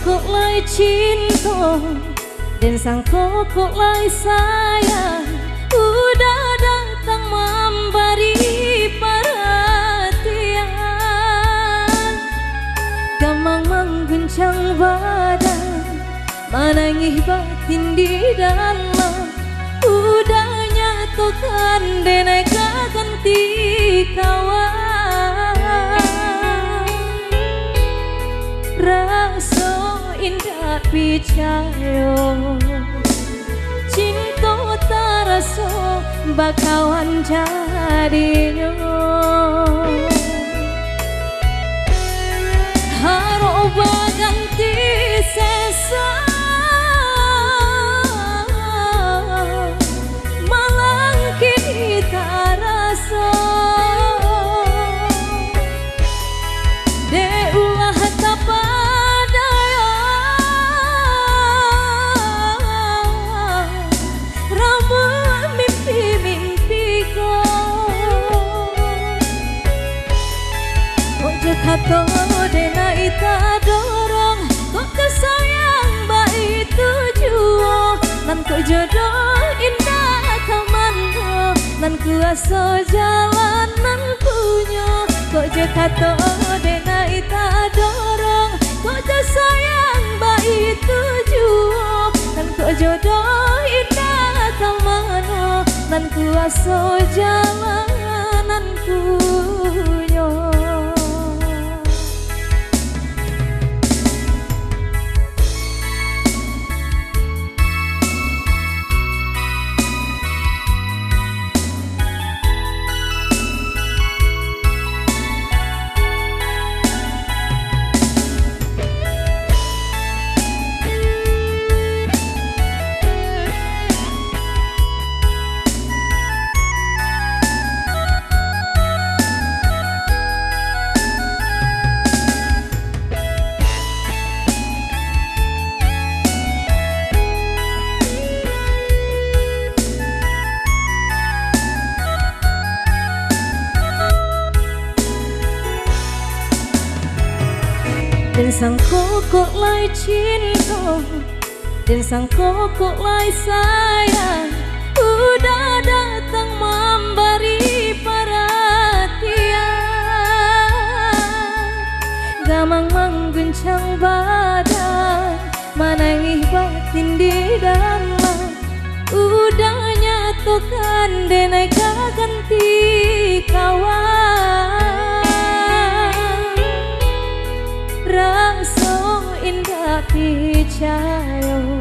kok lai cinta dan sangko kok lai sayang udah datang memberi perhatian, gamang mengguncang badan, menangis batin di dalam, udah nyatukan deneka ganti kawan. Rasa indah picayo cinta taraso bakawan jadinya haroba ganti sesa malang kini taraso de ulah tapa kato dena ita dorong kok kesayang baik tujuo nan ku jodoh indah kamanho nan ku aso jalanan punya kok je kato dena ita dorong kok kesayang baik tujuo nan ku jodoh indah kamanho nan ku aso jalanan punya. Dan sangko kok lai cinta dan sangko kok lai sayang udah datang memberi perhatian, gamang mengguncang badan, menangis batin di dalam, udah nyatukan deneka ganti kawan. Rasa indah picayo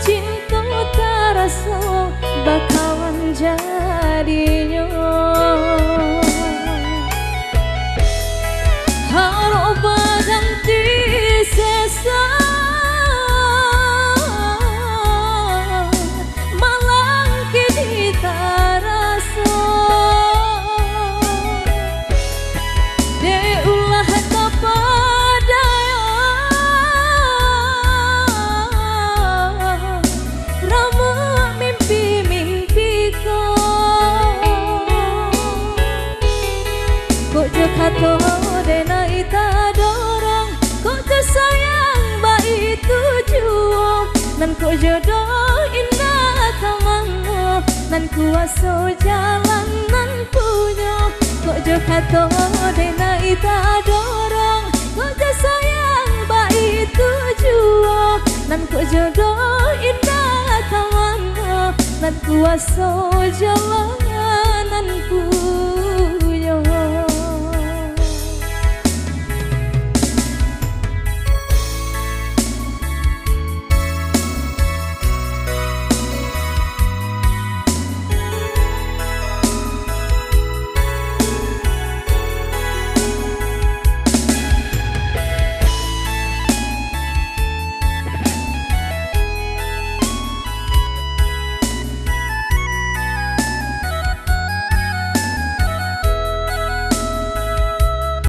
cinta taraso bakawan jadinya haroba ganti sesa malang kini taraso de ulah tapa kato dena ita dorong kok kesayang baik tujuo nan kok jodoh indah kamango nan kuaso jalanan punya kok jo kato dena ita dorong kok kesayang baik tujuo nan kok jodoh indah kamango nan kuaso jalanan